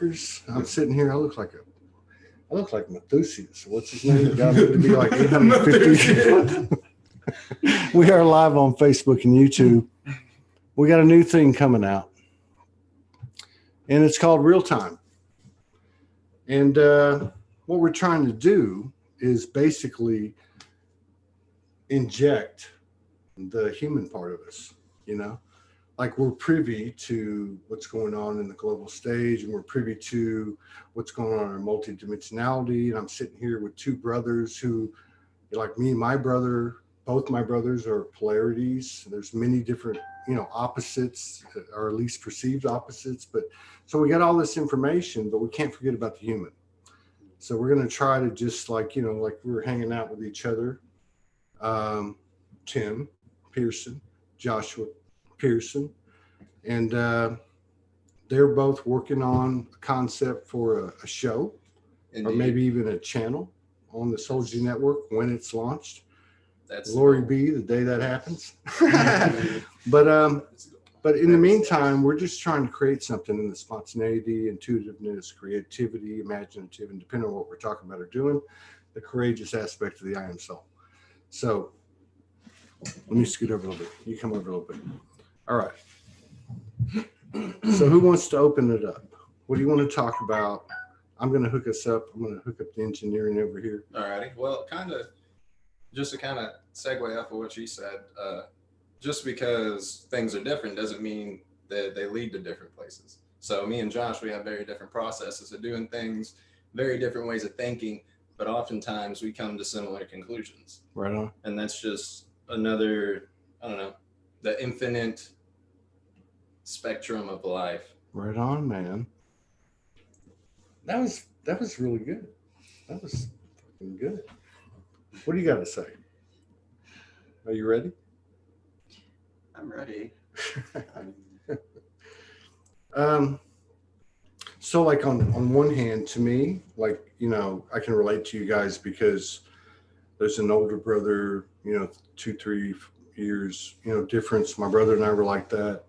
I'm sitting here. I look like Methuselah. So what's his name? The guy lived to be like 850. We are live on Facebook and YouTube. We got a new thing coming out, and it's called Real Time. And what we're trying to do is basically inject the human part of us, like we're privy to what's going on in the global stage, and we're privy to what's going on in multidimensionality. And I'm sitting here with two brothers who, like me and my brother, both my brothers are polarities. There's many different, opposites, or at least perceived opposites. But so we got all this information, but we can't forget about the human. So we're going to try to just like we're hanging out with each other. Tim Pearson, Joshua Pearson, and they're both working on a concept for a show. Indeed. Or maybe even a channel on the Soulogy Network when it's launched. That's glory be the day that happens. But in the meantime, we're just trying to create something in the spontaneity, intuitiveness, creativity, imaginative, and depending on what we're talking about or doing, the courageous aspect of the I am soul. So let me scoot over a little bit. You come over a little bit. All right. So who wants to open it up? What do you want to talk about? I'm going to hook us up. I'm going to hook up the engineering over here. All righty. Well, just to segue off of what she said, just because things are different doesn't mean that they lead to different places. So me and Josh, we have very different processes of doing things, very different ways of thinking, but oftentimes we come to similar conclusions. Right on. And that's just another, the infinite spectrum of life. Right on, man. That was really good. That was fucking good. What do you got to say? Are you ready? I'm ready. So like on one hand, to me, like, I can relate to you guys because there's an older brother, 2-3 years, difference. My brother and I were like that.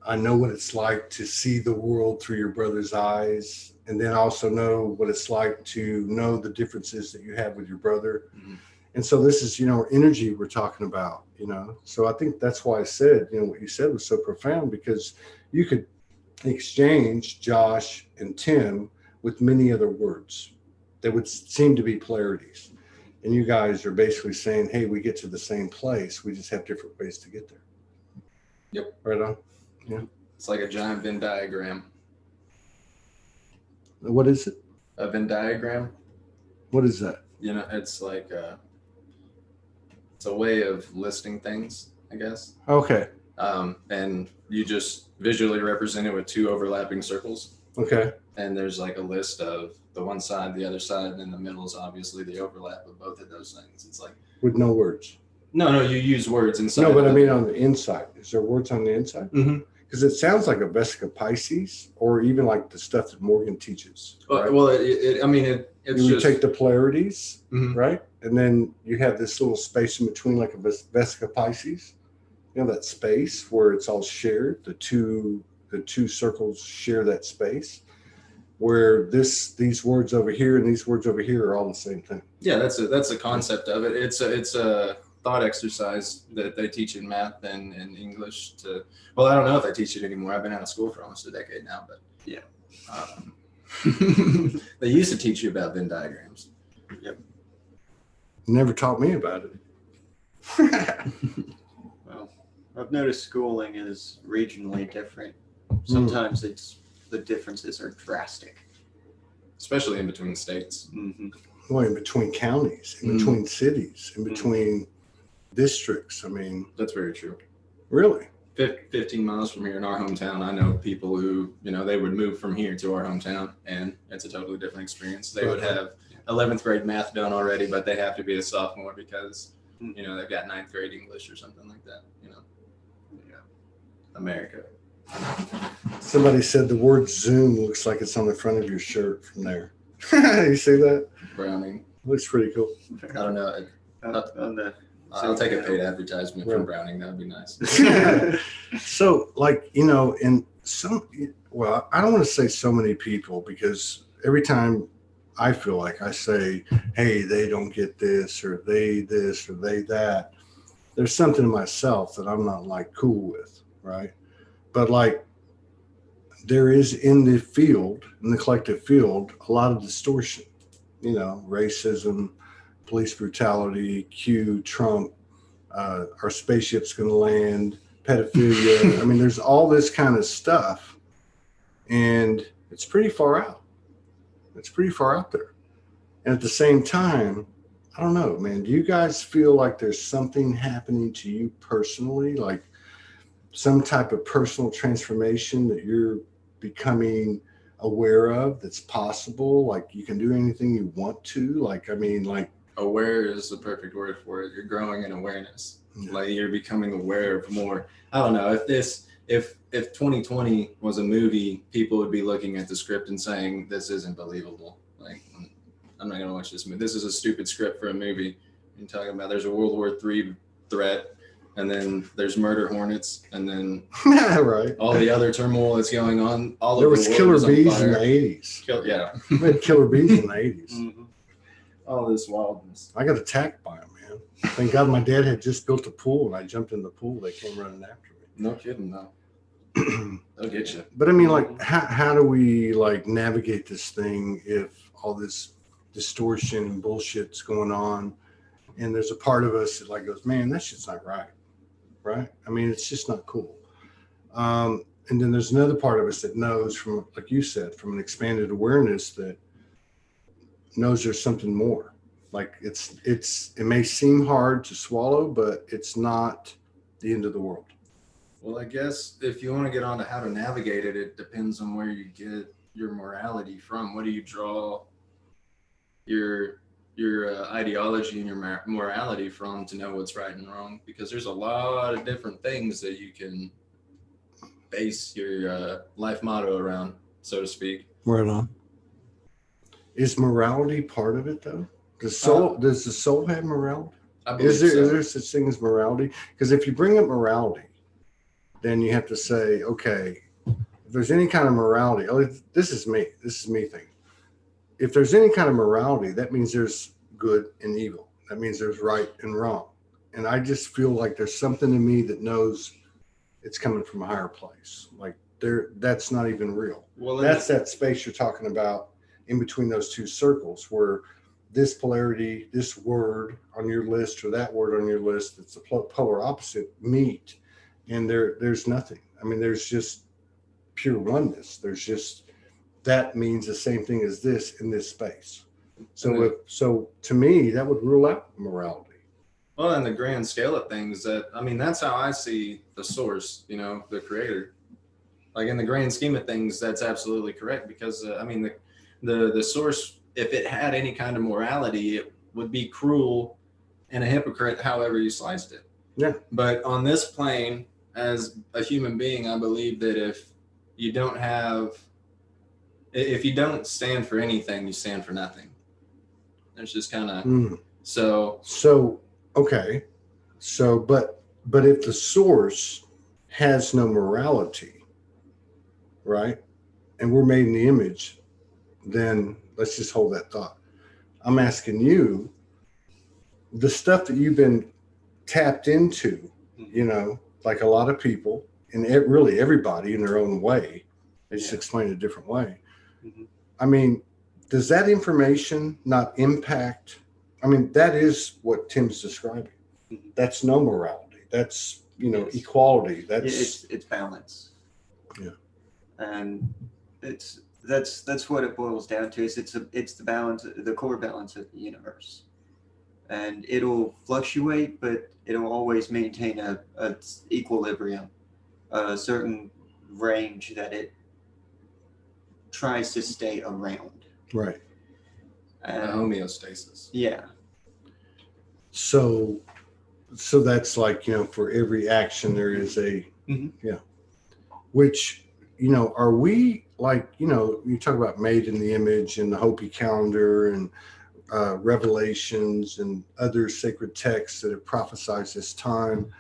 I know what it's like to see the world through your brother's eyes, and then also know what it's like to know the differences that you have with your brother. Mm-hmm. And so this is, energy we're talking about, So I think that's why I said, what you said was so profound, because you could exchange Josh and Tim with many other words that would seem to be polarities. And you guys are basically saying, hey, we get to the same place. We just have different ways to get there. Yep. Right on. Yeah. It's like a giant Venn diagram. What is it? A Venn diagram. What is that? It's like it's a way of listing things, I guess. Okay. And you just visually represent it with two overlapping circles. Okay. And there's like a list of the one side, the other side, and in the middle is obviously the overlap of both of those things. It's like with no words. No, you use words inside. No, but I mean on the inside. Is there words on the inside? Mm-hmm. Because it sounds like a Vesica Pisces, or even like the stuff that Morgan teaches. Right? Well, it's you just take the polarities, mm-hmm. right, and then you have this little space in between, like a Vesica Pisces. That space where it's all shared. The two circles share that space, where these words over here and these words over here are all the same thing. Yeah, that's a concept of it. It's a thought exercise that they teach in math and in English. Well, I don't know if they teach it anymore. I've been out of school for almost a decade now, but yeah. They used to teach you about Venn diagrams. Yep. Never taught me about it. Well, I've noticed schooling is regionally different. Sometimes the differences are drastic. Especially in between states. Mm-hmm. Well, in between counties, in between cities, in between districts. I mean, that's very true. Really? 15 miles from here in our hometown, I know people who, they would move from here to our hometown, and it's a totally different experience. They would have 11th grade math done already, but they have to be a sophomore because, they've got 9th grade English or something like that, Yeah. America. Somebody said the word Zoom looks like it's on the front of your shirt from there. You see that? Browning. Looks pretty cool. I don't know. I'll take a paid advertisement from Browning. That would be nice. So, like, in some, well, I don't want to say so many people, because every time I feel like I say, hey, they don't get this or they this or they that, there's something in myself that I'm not like cool with, right? But like there is in the field, in the collective field, a lot of distortion, racism, police brutality, Q, Trump, our spaceship's going to land, pedophilia. I mean, there's all this kind of stuff, and it's pretty far out. It's pretty far out there. And at the same time, I don't know, man. Do you guys feel like there's something happening to you personally, like some type of personal transformation that you're becoming aware of that's possible? Like you can do anything you want to? Like, I mean, like, Aware is the perfect word for it. You're growing in awareness. Yeah. Like you're becoming aware of more. I don't know if 2020 was a movie, people would be looking at the script and saying, this isn't believable. Like, I'm not gonna watch this movie. This is a stupid script for a movie. You're talking about there's a World War III threat, and then there's murder hornets, and then right. all the other turmoil that's going on. There was killer bees in the 80s. Yeah. We had killer bees in the 80s. Mm-hmm. All this wildness. I got attacked by them, man. Thank God my dad had just built a pool, and I jumped in the pool. They came running after me. No kidding, no. They'll get you. But I mean, like, how do we like navigate this thing if all this distortion and bullshit's going on, and there's a part of us that like goes, man, that shit's not right, right? I mean, it's just not cool. And then there's another part of us that knows, from, like you said, from an expanded awareness, that knows there's something more. Like it may seem hard to swallow, but it's not the end of the world. Well, I guess if you want to get on to how to navigate it, it depends on where you get your morality from. What do you draw your ideology and your morality from to know what's right and wrong? Because there's a lot of different things that you can base your life motto around, so to speak. Right on. Is morality part of it, though? Does the soul have morality? I believe Is there such thing as morality? Because if you bring up morality, then you have to say, okay, if there's any kind of morality, this is me thinking. If there's any kind of morality, that means there's good and evil. That means there's right and wrong. And I just feel like there's something in me that knows it's coming from a higher place. Like that's not even real. Well, That's that space you're talking about in between those two circles, where this polarity, this word on your list or that word on your list, that's the polar opposite, meet. And there's nothing. I mean, there's just pure oneness. There's just, that means the same thing as this in this space. So to me, that would rule out morality. Well, in the grand scale of things, that's how I see the source, the creator. Like in the grand scheme of things, that's absolutely correct, because the source, if it had any kind of morality, it would be cruel and a hypocrite, however you sliced it. Yeah. But on this plane, as a human being, I believe that if you don't stand for anything, you stand for nothing. It's just kind of So okay. So but if the source has no morality, right? And we're made in the image, then let's just hold that thought. I'm asking you, the stuff that you've been tapped into, like a lot of people, and really everybody in their own way, they just explain it a different way. Mm-hmm. I mean, does that information not impact? I mean, that is what Tim's describing. Mm-hmm. That's no morality. That's, Yes. equality. That's it's balance. Yeah. And that's what it boils down to. Is it's the balance, the core balance of the universe, and it'll fluctuate, but it'll always maintain a equilibrium, a certain range that it tries to stay around. right. And homeostasis. yeah, So that's like, for every action there is a, which, are we like, you talk about made in the image and the Hopi calendar and Revelations and other sacred texts that have prophesied this time,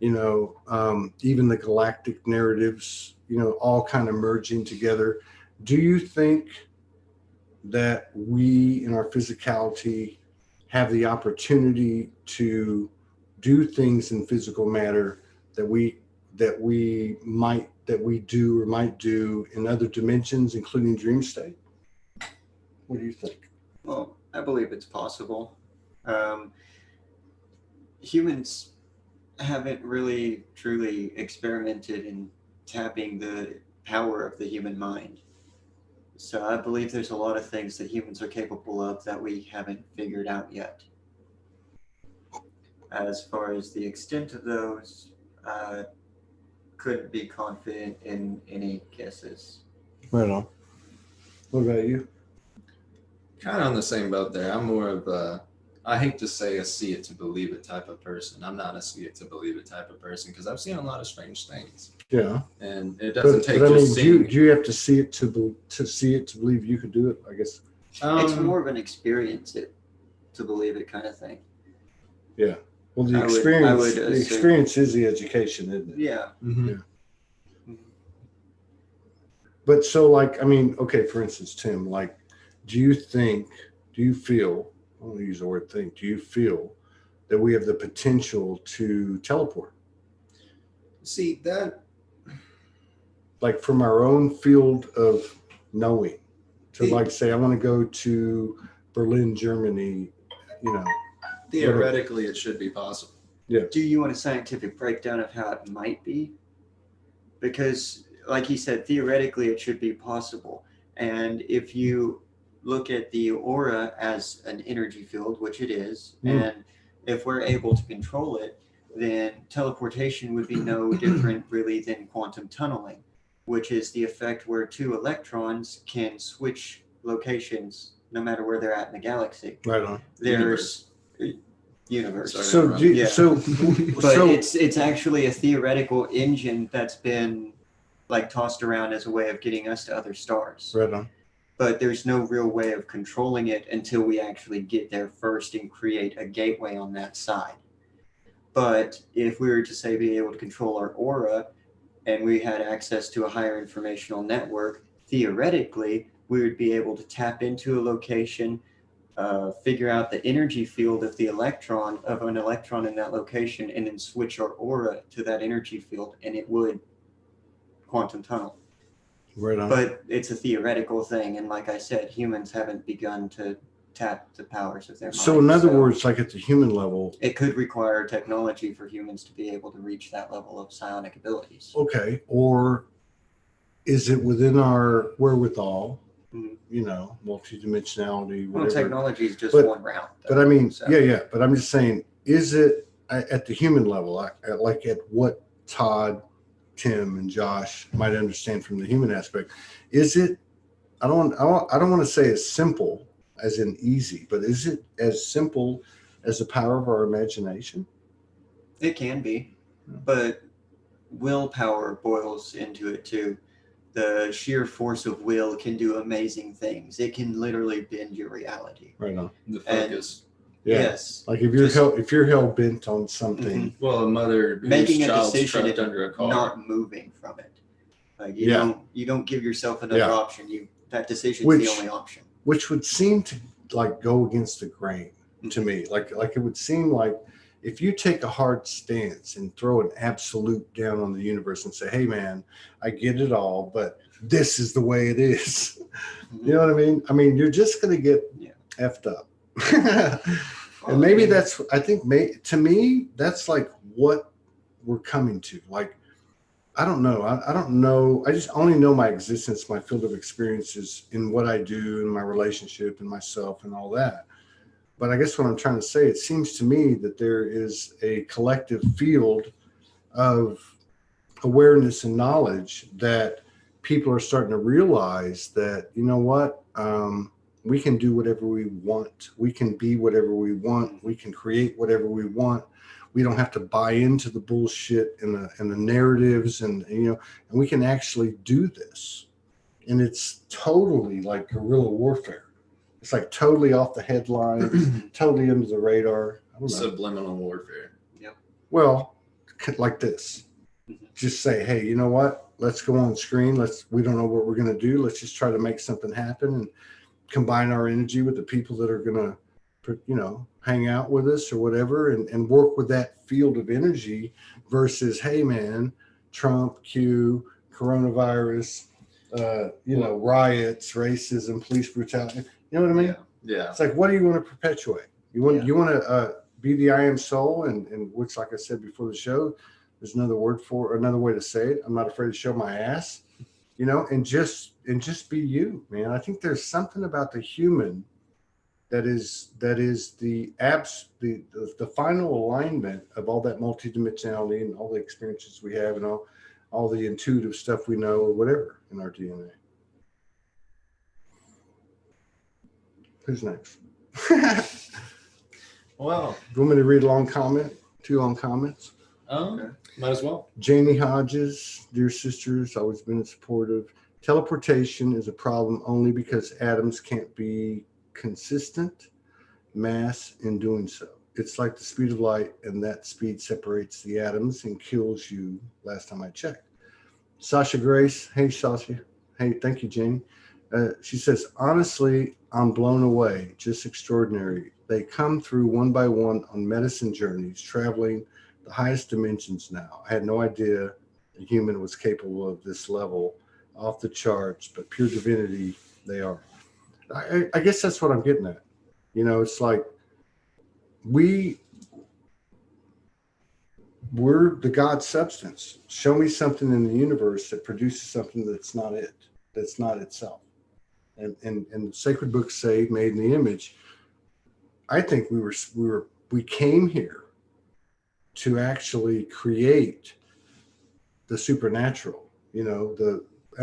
even the galactic narratives all kind of merging together. Do you think that we in our physicality have the opportunity to do things in physical matter that we do or might do in other dimensions, including dream state? What do you think? Well, I believe it's possible. Humans haven't really truly experimented in tapping the power of the human mind. So I believe there's a lot of things that humans are capable of that we haven't figured out yet. As far as the extent of those, couldn't be confident in any guesses. Right on. What about you? Kind of on the same boat there. I'm more of a, I hate to say a see it to believe it type of person. I'm not a see it to believe it type of person because I've seen a lot of strange things. Yeah. And it doesn't take but I mean, just do seeing. you have to see it to see it to believe you could do it? I guess. It's more of an experience it to believe it kind of thing. Yeah. Well, the I would experience assume. is the education, isn't it? Yeah. Mhm. But so, like, I mean, okay, for instance, Tim, like, do you feel, I want to use the word think, do you feel that we have the potential to teleport? See that. Like, from our own field of knowing, to Hey. like say, I want to go to Berlin, Germany, Theoretically, it should be possible. Do you want a scientific breakdown of how it might be? Because, like he said, theoretically it should be possible. And if you look at the aura as an energy field, which it is, and if we're able to control it, then teleportation would be no different really than quantum tunneling, which is the effect where two electrons can switch locations no matter where they're at in the galaxy. Right on. There's universe. Sorry. So, But it's actually a theoretical engine that's been like tossed around as a way of getting us to other stars. right on. But there's no real way of controlling it until we actually get there first and create a gateway on that side. But if we were to say be able to control our aura and we had access to a higher informational network, theoretically we would be able to tap into a location, figure out the energy field of an electron in that location, and then switch our aura to that energy field, and it would quantum tunnel. Right on. But it's a theoretical thing, and like I said, humans haven't begun to tap the powers of their mind. So in other words, like at the human level, it could require technology for humans to be able to reach that level of psionic abilities. okay, or is it within our wherewithal? Multidimensionality, Well, whatever. technology is just But- one route. But I mean, So- yeah. But I'm just saying, is it at the human level, like at what Todd, Tim, and Josh might understand from the human aspect? Is it? I don't want to say as simple as in easy, but is it as simple as the power of our imagination? It can be, but willpower boils into it too. The sheer force of will can do amazing things. It can literally bend your reality. Right on. The focus. Yeah. Yes. Like if you're hell bent on something, Well, a mother whose Making a child's decision trapped and under a car. not moving from it. Like you don't give yourself another Yeah. option. That decision's Which- the only option. which would seem to like go against the grain to me. Like it would seem like if you take a hard stance and throw an absolute down on the universe and say, hey man, I get it all, but this is the way it is. You know what I mean? I mean, you're just going to get effed up. And maybe that's, I think to me, that's like what we're coming to. Like, I don't know. I don't know. I just only know my existence, my field of experiences in what I do in my relationship and myself and all that. But I guess what I'm trying to say, it seems to me that there is a collective field of awareness and knowledge that people are starting to realize that, you know what, we can do whatever we want. We can be whatever we want. We can create whatever we want. We don't have to buy into the bullshit and the narratives and we can actually do this. And it's totally like guerrilla warfare. It's like totally off the headlines, totally under the radar. I don't know. Subliminal warfare. Well, like this. Just say, hey, you know what? let's go on screen. We don't know what we're going to do. Let's just try to make something happen and combine our energy with the people that are going to, hang out with us or whatever, and work with that field of energy versus, hey man, Trump, Q, coronavirus, riots, racism, police brutality. You know what I mean? Yeah. It's like, what do you want to perpetuate? You want to be the I am soul, and which, like I said before the show, there's another way to say it. I'm not afraid to show my ass, and just be you, man. I think there's something about the human that is the final alignment of all that multidimensionality and all the experiences we have and all the intuitive stuff we know or whatever in our DNA. Who's next? Well, you want me to read a long comment? 2 long comments? Might as well. Janie Hodges, dear sisters, always been supportive. Teleportation is a problem only because atoms can't be consistent mass in doing so. It's like the speed of light, and that speed separates the atoms and kills you, last time I checked. Sasha Grace, hey Sasha. Hey, thank you, Janie. She says, honestly, I'm blown away. Just extraordinary. They come through one by one on medicine journeys, traveling the highest dimensions now. I had no idea a human was capable of this level, off the charts, but pure divinity they are. I guess that's what I'm getting at. It's like we're the God substance. Show me something in the universe that produces something that's not it, that's not itself. And the sacred books say made in the image. I think we came here to actually create the supernatural,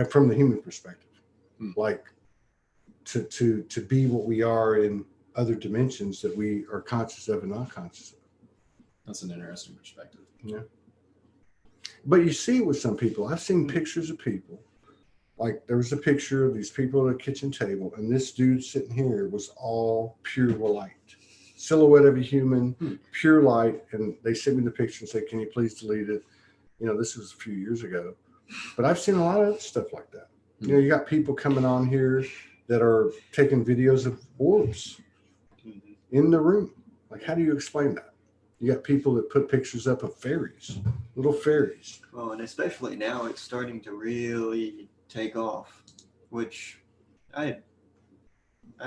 from the human perspective, like to be what we are in other dimensions that we are conscious of and not conscious of. That's an interesting perspective. Yeah. But you see with some people, I've seen pictures of people, like there was a picture of these people at a kitchen table, and this dude sitting here was all pure light. Silhouette of a human, pure light. And they sent me the picture and said, can you please delete it? This was a few years ago. But I've seen a lot of stuff like that. You got people coming on here that are taking videos of orbs in the room. Like, how do you explain that? You got people that put pictures up of fairies, little fairies. Well, and especially now it's starting to really take off, which I'd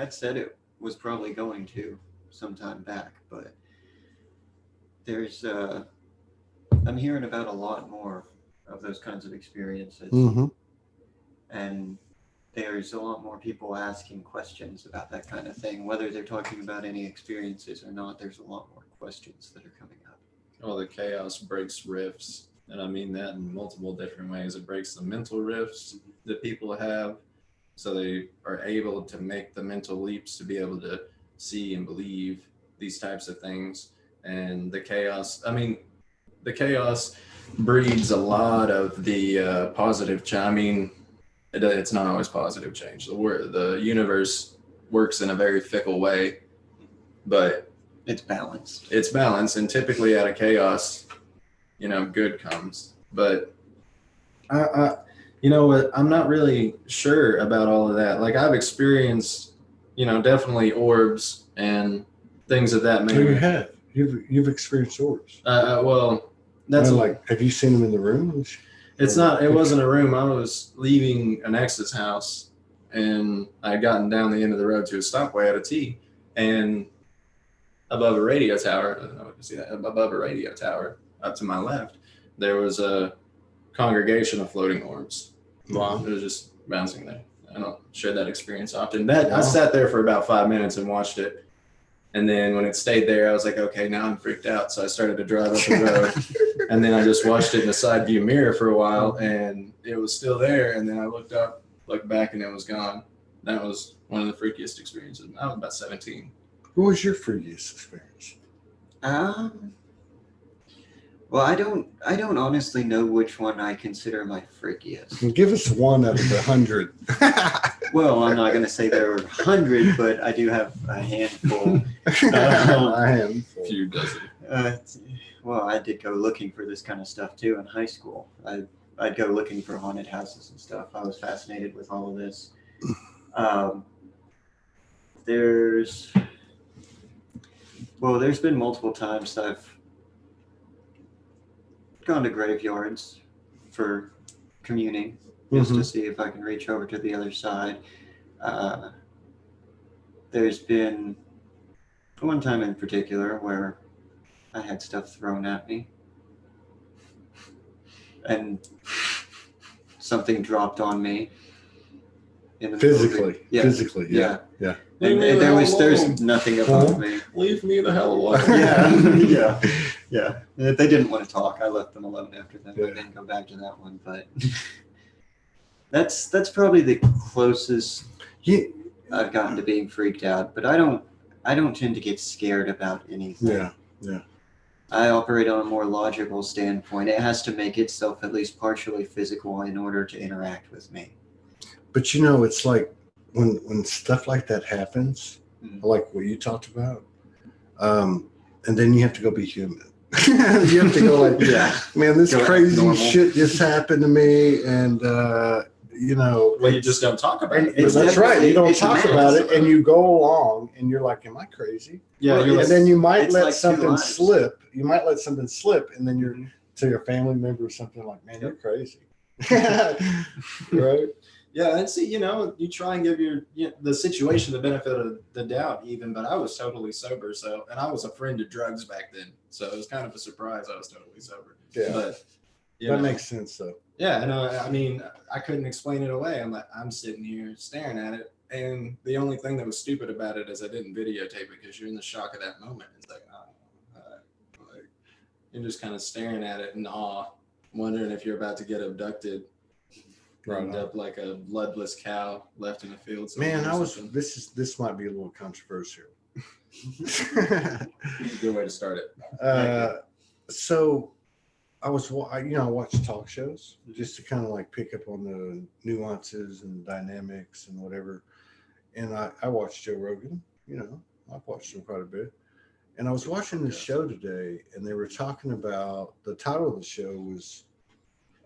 said it was probably going to some time back, but there's I'm hearing about a lot more of those kinds of experiences. And there's a lot more people asking questions about that kind of thing, whether they're talking about any experiences or not. There's a lot more questions that are coming up. Well, the chaos breaks rifts, and I mean that in multiple different ways. It breaks the mental rifts that people have, so they are able to make the mental leaps to be able to see and believe these types of things. And the chaos breeds a lot of the positive change. It's not always positive change. The universe works in a very fickle way, but it's balanced. It's balanced, and typically out of chaos, good comes. But I'm not really sure about all of that. Like, I've experienced, definitely orbs and things of that nature. You have. You've experienced orbs. Well, that's have you seen them in the room? It wasn't a room. I was leaving an ex's house, and I had gotten down the end of the road to a stoplight at a T, and above a radio tower, up to my left, there was a congregation of floating orbs. Wow. It was just bouncing there. I don't share that experience often. I sat there for about 5 minutes and watched it. And then when it stayed there, I was like, okay, now I'm freaked out. So I started to drive up the road. And then I just watched it in the side view mirror for a while, and it was still there. And then I looked back, and it was gone. That was one of the freakiest experiences. I was about 17. What was your freakiest experience? Well, I don't honestly know which one I consider my freakiest. Give us one out of 100. Well, I'm not going to say there were 100, but I do have a handful. A handful. Few dozen. Well, I did go looking for this kind of stuff too in high school. I I'd go looking for haunted houses and stuff. I was fascinated with all of this. There's been multiple times I've gone to graveyards for communing just to see if I can reach over to the other side. There's been one time in particular where I had stuff thrown at me and something dropped on me. In the Physically, yeah. physically, yeah. And there's nothing above me. Leave me the hell alone. Yeah. And if they didn't want to talk, I left them alone after that. Yeah. I didn't go back to that one, but that's probably the closest I've gotten to being freaked out. But I don't tend to get scared about anything. Yeah. I operate on a more logical standpoint. It has to make itself at least partially physical in order to interact with me. But it's like when stuff like that happens, like what you talked about, and then you have to go be human. You have to go like, man, this crazy shit just happened to me, and Well, you just don't talk about it. That's right. You don't talk about it, and you go along, and you're like, "Am I crazy?" Yeah, and then you might let like something slip. You might let something slip, and then you're to your family member or something like, "Man, you're crazy," right? Yeah, and see, you try and give the situation the benefit of the doubt, even. But I was totally sober, and I was a friend of drugs back then, so it was kind of a surprise I was totally sober. Yeah, but that makes sense, though. Yeah, and I mean, I couldn't explain it away. I'm sitting here staring at it, and the only thing that was stupid about it is I didn't videotape it because you're in the shock of that moment. It's like, you're just kind of staring at it in awe, wondering if you're about to get abducted. End up like a bloodless cow left in the field. Man, this might be a little controversial. Good way to start it. So I watch talk shows just to kind of like pick up on the nuances and dynamics and whatever. And I watched Joe Rogan, I've watched him quite a bit. And I was watching this show today, and they were talking about, the title of the show was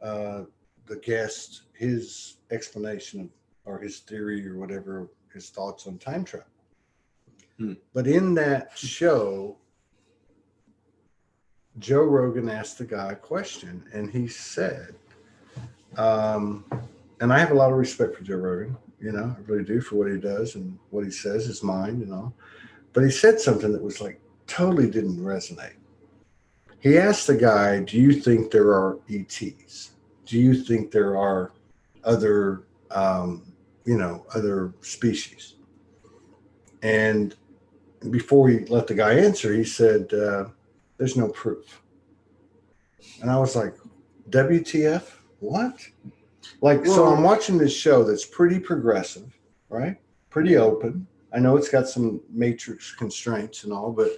the guest, his explanation or his theory or whatever, his thoughts on time travel. But in that show, Joe Rogan asked the guy a question, and he said, and I have a lot of respect for Joe Rogan, I really do, for what he does and what he says, his mind and all. But he said something that was like totally didn't resonate. He asked the guy, do you think there are ETs? Do you think there are other, other species? And before he let the guy answer, he said, there's no proof. And I was like, WTF? What? So I'm watching this show that's pretty progressive, right? Pretty open. I know it's got some matrix constraints and all, but,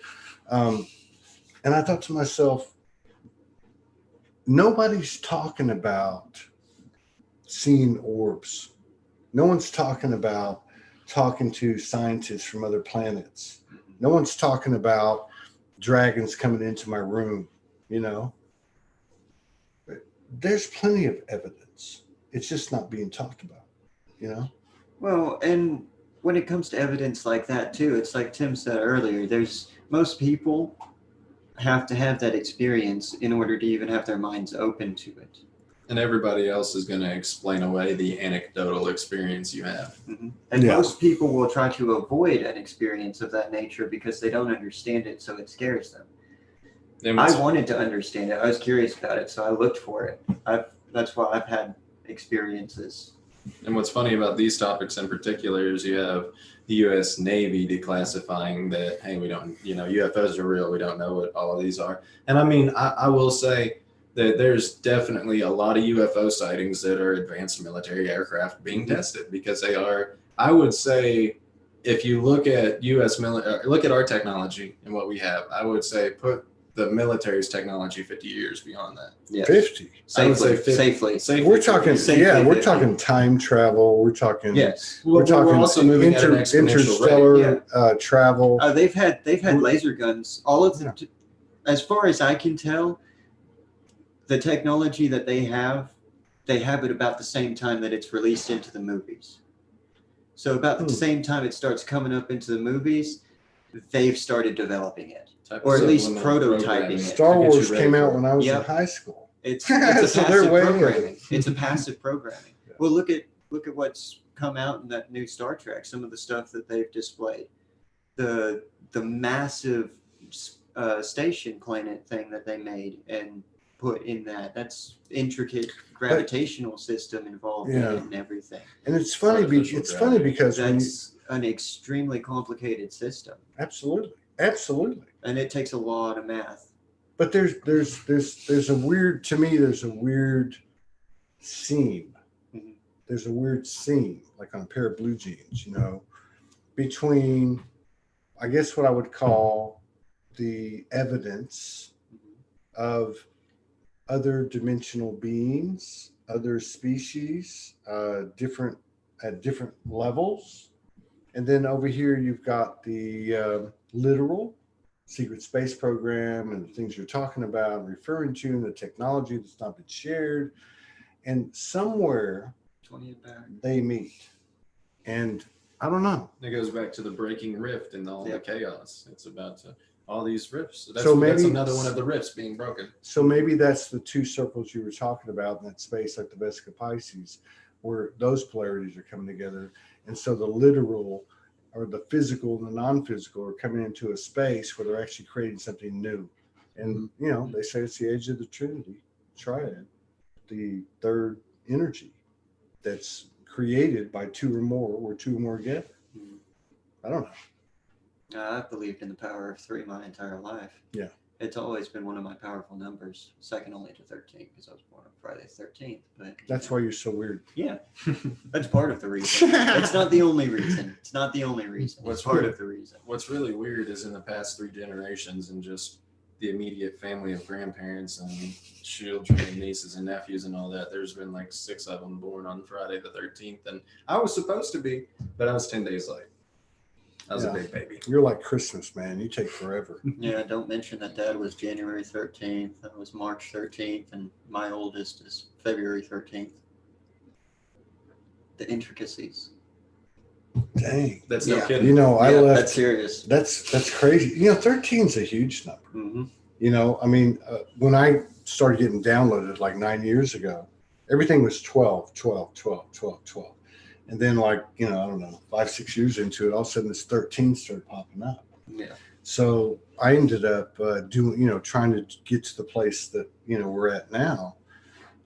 and I thought to myself, nobody's talking about seeing orbs. No one's talking about talking to scientists from other planets. No one's talking about dragons coming into my room, There's plenty of evidence. It's just not being talked about, Well, and when it comes to evidence like that too, it's like Tim said earlier, most people have to have that experience in order to even have their minds open to it. And everybody else is going to explain away the anecdotal experience you have. And most people will try to avoid an experience of that nature because they don't understand it, so it scares them. I wanted to understand it. I was curious about it, so I looked for it. That's why I've had experiences. And what's funny about these topics in particular is you have the U.S. Navy declassifying that, hey, we don't, UFOs are real. We don't know what all of these are. And I mean, I will say that there's definitely a lot of UFO sightings that are advanced military aircraft being tested, because they are, I would say, if you look at look at our technology and what we have, I would say put the military's technology 50 years beyond that. Yeah. 50. Safely. We're talking, we're talking time travel. We're talking, we're talking also moving at an exponential interstellar travel. They've had laser guns. All of them, as far as I can tell, the technology that they have they have it about the same time that it's released into the movies. So about the same time it starts coming up into the movies, they've started developing it, or at least prototyping it. Star Wars came out when I was in high school. It's a passive programming. It's a passive programming. Yeah. Well, look at what's come out in that new Star Trek. Some of the stuff that they've displayed, the massive station planet thing that they made and put in that's intricate gravitational system involved in it and everything. And it's funny. It's funny because that's an extremely complicated system. Absolutely. And it takes a lot of math. But there's a weird, to me, there's a weird seam. Mm-hmm. There's a weird seam, like on a pair of blue jeans, you know, between, I guess, what I would call the evidence of other dimensional beings, other species, different at different levels. And then over here, you've got the literal secret space program and the things you're talking about and referring to, and the technology that's not been shared. And somewhere they meet. And I don't know. It goes back to the breaking rift and all the chaos. It's about all these rifts. That's another one of the rifts being broken. So maybe that's the two circles you were talking about in that space, like the Vesica Pisces, where those polarities are coming together. And so the literal or the physical and the non-physical are coming into a space where they're actually creating something new. And, you know, they say it's the age of the Trinity, triad, the third energy that's created by two or more, or two or more together. I don't know. I've believed in the power of 3 my entire life. Yeah. It's always been one of my powerful numbers, second only to 13, because I was born on Friday the 13th. But that's why you're so weird. Yeah, that's part of the reason. It's not the only reason. It's not the only reason. It's part of the reason. What's really weird is in the past 3 generations and just the immediate family of grandparents and children and nieces and nephews and all that, there's been like 6 of them born on Friday the 13th. And I was supposed to be, but I was 10 days late. I was a big baby. You're like Christmas, man. You take forever. Yeah, don't mention that Dad was January 13th. That was March 13th. And my oldest is February 13th. The intricacies. Dang. That's no kidding. You know, I left. That's serious. That's crazy. You know, 13 is a huge number. Mm-hmm. You know, I mean, when I started getting downloaded like 9 years ago, everything was 12, 12, 12, 12, 12. And then, like, you know, I don't know, 5, 6 years into it, all of a sudden this 13 started popping up. Yeah. So I ended up doing, you know, trying to get to the place that, you know, we're at now.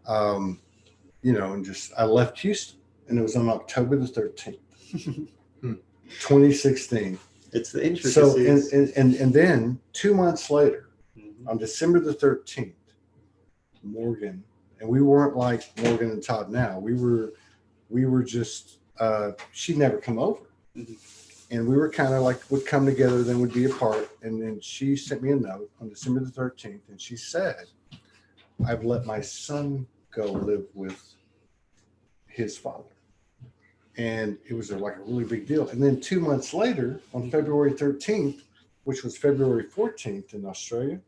You know, and just, I left Houston, and it was on October the 13th, 2016. It's the intricacies. So, and then 2 months later, on December the 13th, Morgan, and we weren't like Morgan and Todd now. We were just, she'd never come over. And we were kind of like, would come together, then would be apart. And then she sent me a note on December the 13th. And she said, I've let my son go live with his father. And it was like a really big deal. And then 2 months later, on February 13th, which was February 14th in Australia,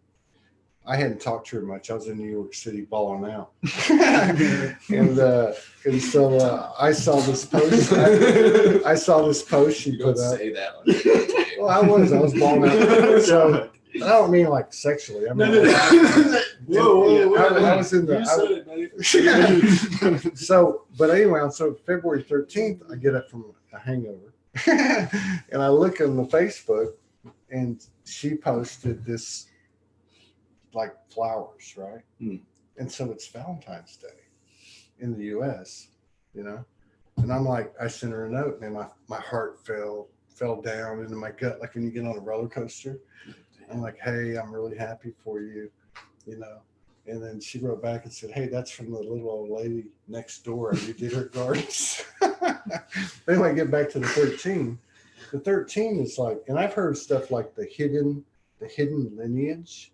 I hadn't talked to her much. I was in New York City balling out. and so I saw this post. I saw this post she put up. Say that one. Well, I was balling out. So I don't mean like sexually. I mean, Whoa. I was in the. You said it, buddy. So, but anyway, on February 13th, I get up from a hangover, and I look on the Facebook, and she posted this, like, flowers, right? And so it's Valentine's Day in the U.S., you know, and I'm like, I sent her a note, and my heart fell down into my gut, like when you get on a roller coaster. I'm like, hey, I'm really happy for you, you know. And then she wrote back and said, hey, that's from the little old lady next door. You did her gardens. Anyway, get back to the 13. The 13 is like, and I've heard stuff like the hidden lineage,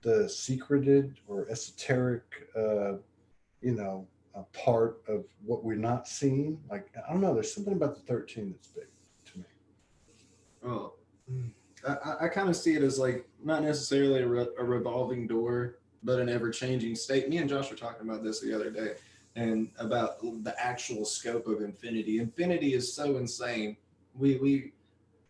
the secreted or esoteric, you know, a part of what we're not seeing. Like, I don't know, there's something about the 13 that's big to me. Oh, I kind of see it as like not necessarily a revolving door, but an ever-changing state. Me and Josh were talking about this the other day. and about the actual scope of infinity. Infinity is so insane. We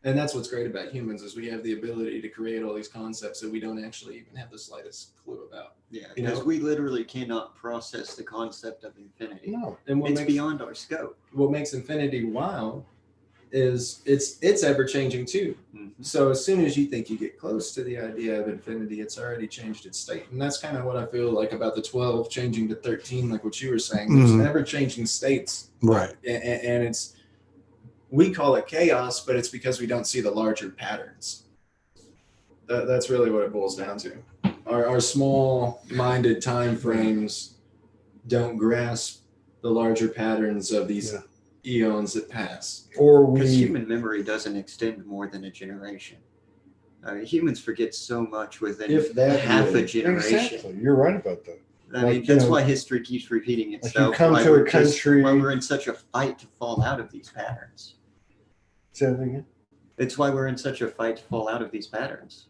and that's what's great about humans is we have the ability to create all these concepts that we don't actually even have the slightest clue about. Yeah, You because know? we literally cannot process the concept of infinity. No. And It's beyond our scope. what makes infinity wild is it's ever changing too. Mhm. So as soon as you think you get close to the idea of infinity, it's already changed its state. And that's kind of what I feel like about the 12 changing to 13, like what you were saying. There's Mhm. ever changing states. Right. And it's, we call it chaos, but it's because we don't see the larger patterns. That's really what it boils down to. Our small-minded time frames don't grasp the larger patterns of these eons that pass. Or Because we human memory doesn't extend more than a generation. Humans forget so much within If that half a really. generation. exactly. You're right about that. I Like, mean, you that's know, why history keeps repeating like itself. you come why to we're a country. why we're in such a fight to fall out of these patterns. Say that again. It's why we're in such a fight to fall out of these patterns.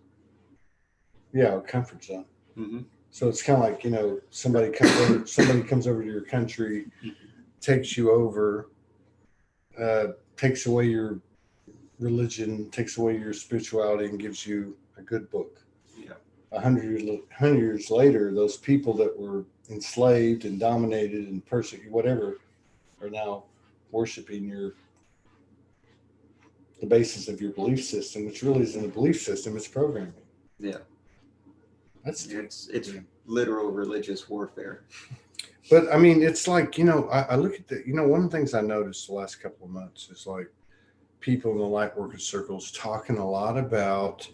Yeah, a comfort zone. Mm-hmm. So it's kind of like, you know, somebody comes over to your country, takes you over, takes away your religion, takes away your spirituality, and gives you a good book. Yeah. 100 years later, those people that were enslaved and dominated and persecuted, whatever, are now worshiping the basis of your belief system, which really isn't a belief system; it's programming. Yeah. That's It's literal religious warfare. But I mean, it's like, you know, I look at the, you know, one of the things I noticed the last couple of months is like people in the light worker circles talking a lot about,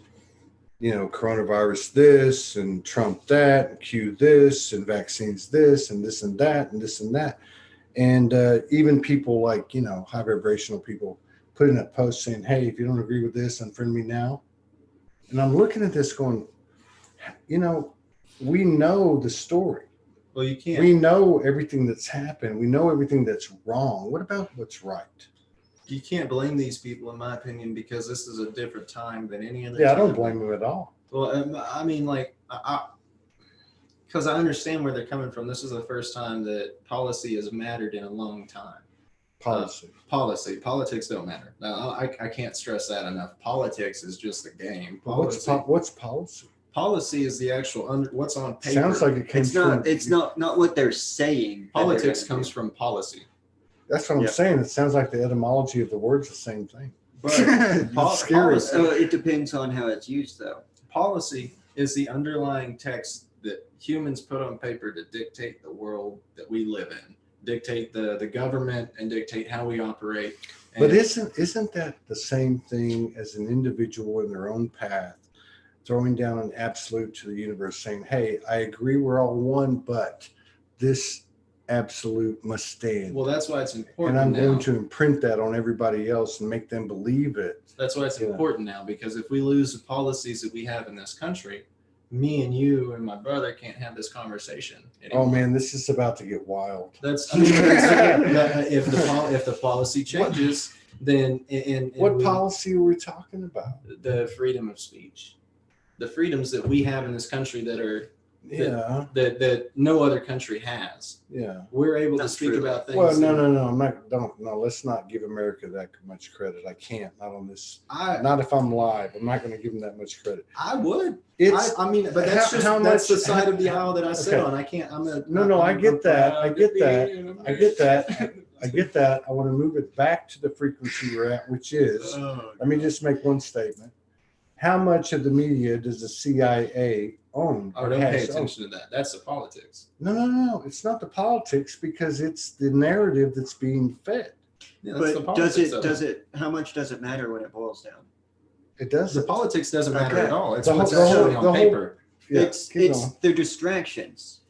you know, coronavirus this and Trump that and Q this and vaccines this and this and that and this and that. And even people like, you know, high vibrational people putting up posts saying, hey, if you don't agree with this, unfriend me now. And I'm looking at this going, you know, we know the story. Well, you can't. We know everything that's happened. We know everything that's wrong. What about what's right? You can't blame these people, in my opinion, because this is a different time than any other. Yeah, I time. don't blame them at all. Well, I mean, like, because I understand where they're coming from. This is the first time that policy has mattered in a long time. Politics don't matter. Now, I can't stress that enough. Politics is just a game. What's policy? Policy is the actual what's on paper. Sounds like it comes from. It's not what they're saying. Politics comes from policy. That's what I'm saying. It sounds like the etymology of the word's the same thing. But It's scary. It depends on how it's used, though. Policy is the underlying text that humans put on paper to dictate the world that we live in, dictate the government, and dictate how we operate. But isn't that the same thing as an individual in their own path throwing down an absolute to the universe, saying, "Hey, I agree, we're all one, but this absolute must stand." Well, that's why it's important. And I'm now. going to imprint that on everybody else and make them believe it. That's why it's important now, because if we lose the policies that we have in this country, me and you and my brother can't have this conversation anymore. Oh man, this is about to get wild. That's, I mean, if the policy changes, then what policy are we talking about? The freedom of speech, the freedoms that we have in this country that are that no other country has. Yeah, we're able to speak about things. Well, no. Let's not give America that much credit. I can't. Not on this. Not if I'm live. I'm not going to give them that much credit. I would. I mean, but that's that's the side of the aisle that I sit on. I can't. I get that. I get that. I want to move it back to the frequency we're at, which is. Let me just make one statement. How much of the media does the CIA own? Oh, don't pay attention to that. That's the politics. No. It's not the politics because it's the narrative that's being fed. Yeah, but does it? How much does it matter when it boils down? It does. The politics doesn't matter at all. It's what's actually on paper. It's their distractions.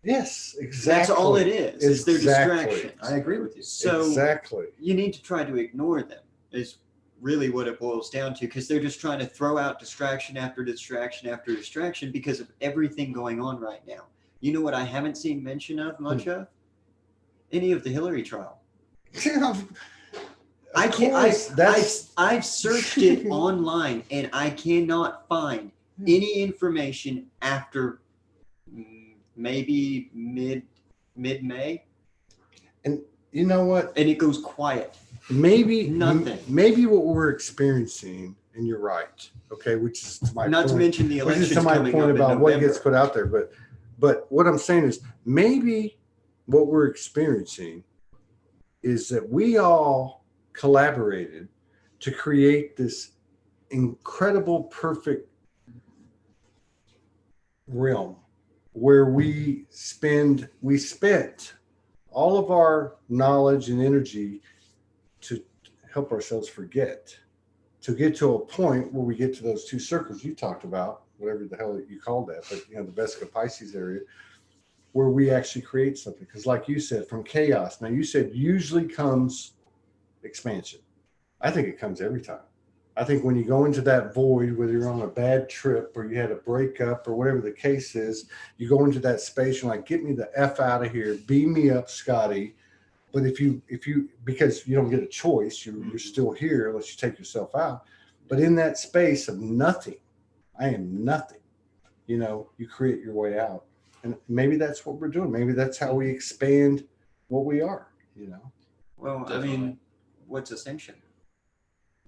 Yes, exactly. That's all it is. It's their distractions. I agree with you. So exactly. You need to try to ignore them. Is really what it boils down to, because they're just trying to throw out distraction after distraction after distraction because of everything going on right now. You know what I haven't seen mention of much of? Any of the Hillary trial. I can't. I've searched it online and I cannot find any information after maybe mid-May And you know what? And it goes quiet. Maybe Nothing. Maybe what we're experiencing, and you're right. Okay, which is to my Not point, to mention the which is elections to my coming point up in about what November. gets put out there. But what I'm saying is maybe what we're experiencing is that we all collaborated to create this incredible, perfect realm where we spent all of our knowledge and energy to help ourselves forget, to get to a point where we get to those two circles you talked about, whatever the hell you called that, but the Vesica Pisces area, where we actually create something. Because like you said, from chaos, now you said usually comes expansion. I think it comes every time. I think when you go into that void, whether you're on a bad trip or you had a breakup or whatever the case is, you go into that space, you're like, get me the F out of here, beam me up, Scotty. But if you, because you don't get a choice, you're still here unless you take yourself out. But in that space of nothing, I am nothing, you create your way out. And maybe that's what we're doing. Maybe that's how we expand what we are, Well, Definitely. I mean, what's ascension?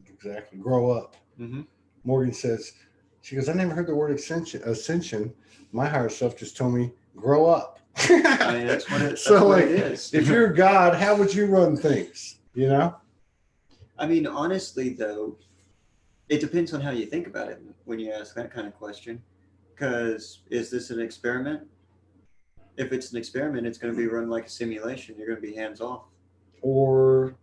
Exactly. Grow up. Mm-hmm. Morgan says, she goes, I never heard the word ascension. My higher self just told me, grow up. I mean, that's what it is. If you're God, how would you run things? I mean, honestly, though, it depends on how you think about it when you ask that kind of question. Because is this an experiment? If it's an experiment, it's going to be run like a simulation. You're going to be hands off. Or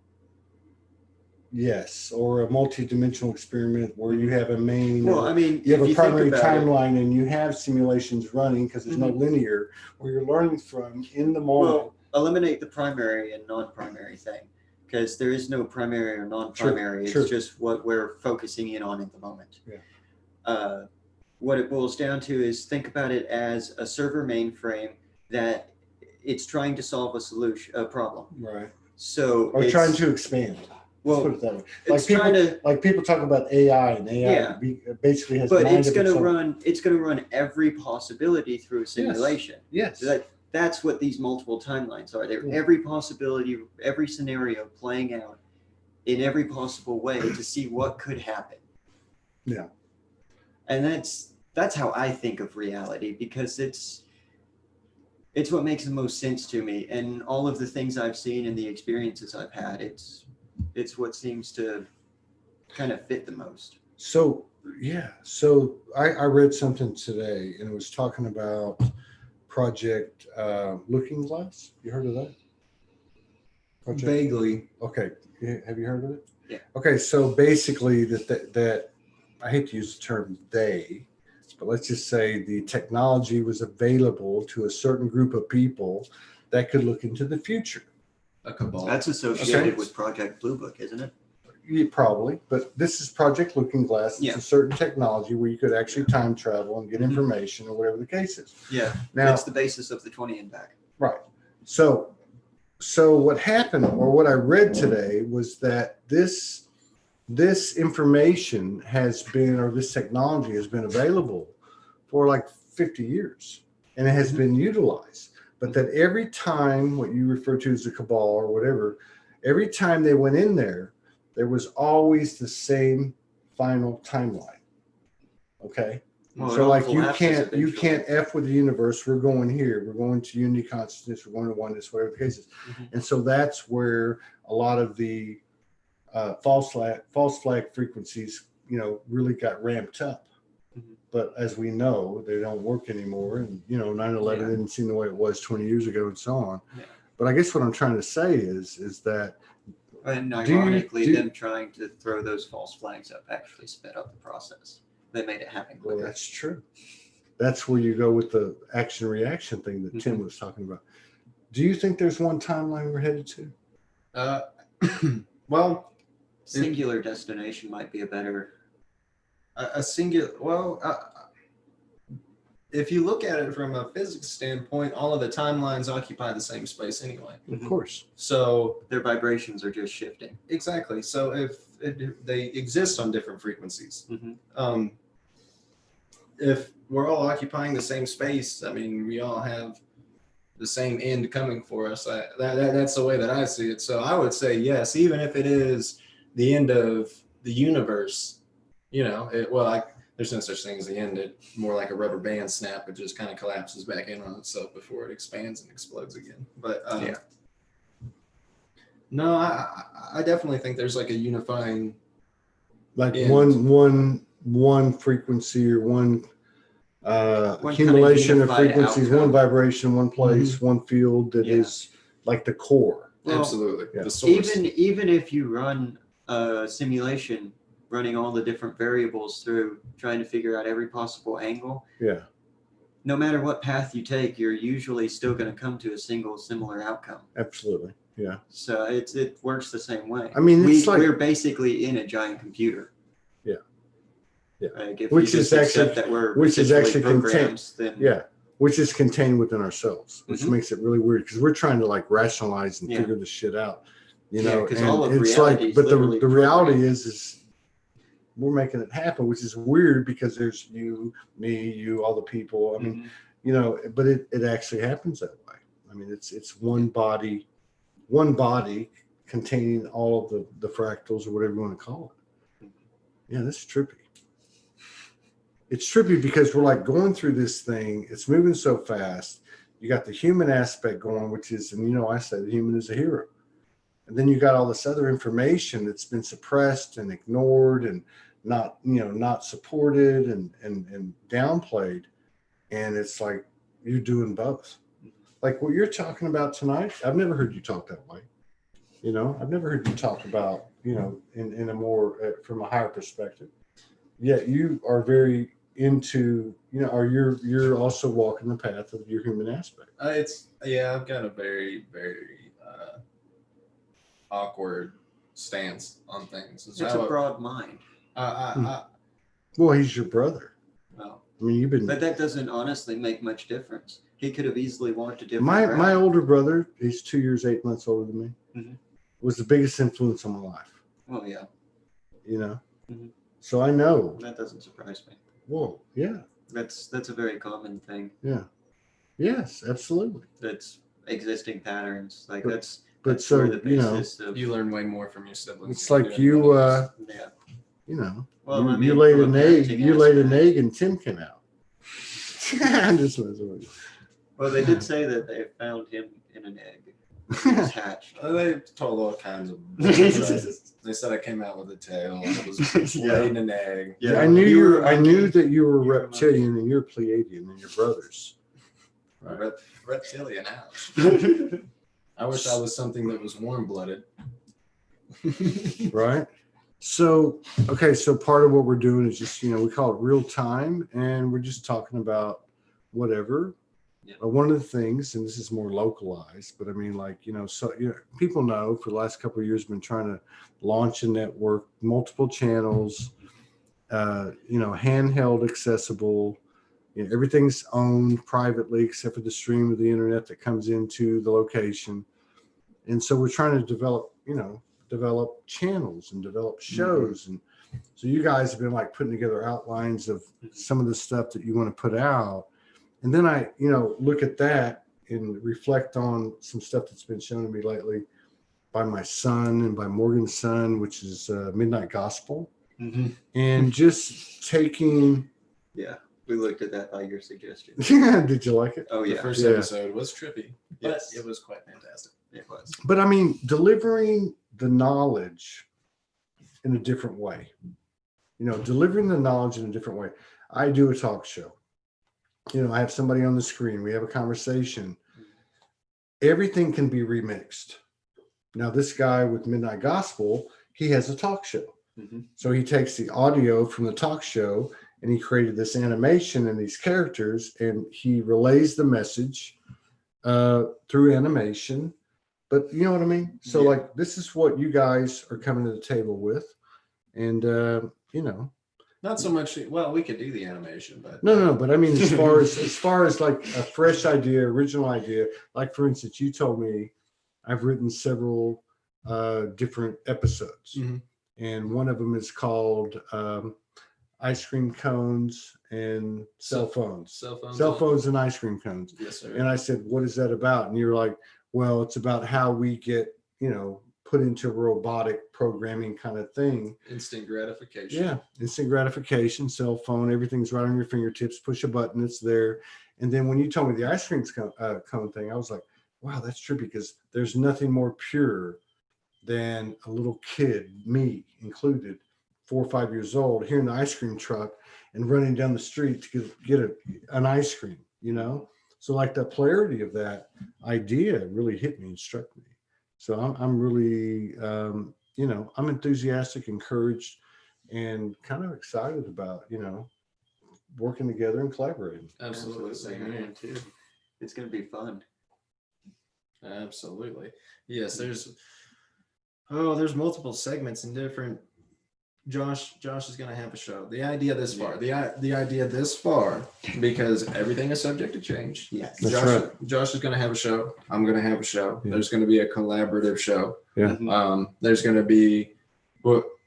a multi-dimensional experiment where you have a main. Well, I mean, you have a primary think about timeline and you have simulations running because there's no linear where you're learning from in the moment. Well, eliminate the primary and non-primary thing because there is no primary or non-primary. True. It's just what we're focusing in on at the moment. Yeah. What it boils down to is think about it as a server mainframe that it's trying to solve a problem. Right. So Or trying to expand. Well, Let's put it that way. it's People talk about AI, and AI basically has. But it's going to run. It's going to run every possibility through a simulation. Yes. That's what these multiple timelines are. They're every possibility, every scenario playing out in every possible way to see what could happen. Yeah. And that's how I think of reality because it's what makes the most sense to me. And all of the things I've seen and the experiences I've had, it's what seems to kind of fit the most. So I read something today and it was talking about Project Looking Glass. You heard of that? Vaguely. Okay. Have you heard of it? Yeah. Okay. So basically that I hate to use the term they, but let's just say the technology was available to a certain group of people that could look into the future. A cabal. That's associated with Project Blue Book, isn't it? Yeah, probably, but this is Project Looking Glass. It's a certain technology where you could actually time travel and get information or whatever the case is. Yeah. Now, it's the basis of the 20 and back. Right. So what happened or what I read today was that this information has been, or this technology has been available for like 50 years and it has been utilized. But that every time what you refer to as a cabal or whatever, every time they went in there was always the same final timeline. Okay. Well, so like you can't F with the universe. We're going here. We're going to unity consciousness. We're going to oneness, whatever the case is. And so that's where a lot of the false flag frequencies, really got ramped up. But as we know, they don't work anymore. And 9/11 didn't seem the way it was 20 years ago, and so on. Yeah. But I guess what I'm trying to say is that. And ironically, them trying to throw those false flags up actually sped up the process. They made it happen quicker. Well, that's true. That's where you go with the action reaction thing that Tim was talking about. Do you think there's one timeline we're headed to? Well, singular destination might be a better. A singular. Well, if you look at it from a physics standpoint, all of the timelines occupy the same space anyway. Of course. So their vibrations are just shifting. Exactly. So if they exist on different frequencies, if we're all occupying the same space, I mean, we all have the same end coming for us. That's the way that I see it. So I would say yes, even if it is the end of the universe, there's no such thing as the end. It more like a rubber band snap. It just kind of collapses back in on itself before it expands and explodes again. But no, I definitely think there's like a unifying, like end. one frequency or one One accumulation kind of of unified frequencies, outcome. one vibration, one place, one field that is like the core. Well, absolutely, yeah. the source. even if you run a simulation, running all the different variables through, trying to figure out every possible angle, Yeah. no matter what path you take, you're usually still going to come to a single similar outcome. Absolutely. Yeah. So it works the same way. I mean, it's we're basically in a giant computer. Yeah. Yeah. Like if Which you is just accept actually- that we're which is essentially actually programs, then Yeah. Which is contained within ourselves, which Mhm. makes it really weird because we're trying to like rationalize and Yeah. figure this shit out. Yeah, 'cause and all of it's reality like, is but literally the reality programmed. is we're making it happen, which is weird because there's you, me, you, all the people. I mean, Mhm. but it actually happens that way. I mean, it's one body containing all of the fractals or whatever you want to call it. Yeah, that's trippy. It's trippy because we're like going through this thing. It's moving so fast. You got the human aspect going, which is, and I say the human is a hero. And then you got all this other information that's been suppressed and ignored and not supported and downplayed. And it's like you're doing both. Like what you're talking about tonight, I've never heard you talk that way. I've never heard you talk about, in a more, from a higher perspective. Yet you are very into, or you're also walking the path of your human aspect. I've got a very, very awkward stance on things. It's a broad mind. Well, he's your brother. Well, I mean, but that doesn't honestly make much difference. He could have easily walked a different my route. older brother, he's 2 years, 8 months older than me, Mhm. was the biggest influence on my life. Well, yeah. Mhm. So I know. That doesn't surprise me. Well, yeah. That's a very common thing. Yeah. Yes, absolutely. That's existing patterns. Like But that's so, where the basis of You learn way more from your siblings. it's than like do anybody else. yeah. Well, you, I mean, you laid from an a egg, parenting you laid an aspect. egg and Tim came out. I'm just messing with you. Well, they did say that they found him in an egg. He was hatched. They told all kinds of bullshit. They said I came out with a tail. I was Yeah. laid an egg. Yeah. I knew You were a I knew monkey. that you were You were a reptilian and you're Pleiadian and you're brothers. Right. Reptilian, ouch. I wish I was something that was warm-blooded. Right. So, okay. So part of what we're doing is just, we call it real time and we're just talking about whatever. Yeah. One of the things, and this is more localized, but I mean, like, people know for the last couple of years, been trying to launch a network, multiple channels, handheld accessible, everything's owned privately except for the stream of the internet that comes into the location. And so we're trying to develop channels and develop shows. And so you guys have been like putting together outlines of some of the stuff that you want to put out. And then I, look at that and reflect on some stuff that's been shown to me lately by my son and by Morgan's son, which is Midnight Gospel. Mm-hmm. And just taking. Yeah, we looked at that by your suggestion. Did you like it? Oh, The yeah. first episode was trippy, but Yes. it was quite fantastic. It was. But I mean, delivering the knowledge in a different way. Delivering the knowledge in a different way. I do a talk show. I have somebody on the screen. We have a conversation. Everything can be remixed. Now, this guy with Midnight Gospel, he has a talk show. Mm-hmm. So he takes the audio from the talk show and he created this animation and these characters and he relays the message through animation. But you know what I mean? So Yeah. like, this is what you guys are coming to the table with. And, Not so much. Well, we could do the animation, but No, but I mean, as far as like a fresh idea, original idea, like for instance, you told me I've written several different episodes, Mhm. and one of them is called ice cream cones and cell phones. Cell phones. And ice cream cones. Yes, sir. And I said, what is that about? And you were like, well, it's about how we get, put into a robotic programming kind of thing. Instant gratification. Yeah. Instant gratification, cell phone, everything's right on your fingertips, push a button, it's there. And then when you told me the ice cream cone thing, I was like, wow, that's true, because there's nothing more pure than a little kid, me included, 4 or 5 years old, hearing the ice cream truck and running down the street to get an ice cream, So like the polarity of that idea really hit me and struck me. So I'm really, I'm enthusiastic, encouraged, and kind of excited about, working together and collaborating. Absolutely. Same here. Too. It's going to be fun. Absolutely. Yes, there's multiple segments and different. Josh is going to have a show. The idea this far, the idea this far, because everything is subject to change. Yes. That's right. Josh is going to have a show. I'm going to have a show. Yeah. There's going to be a collaborative show. Yeah. There's going to be,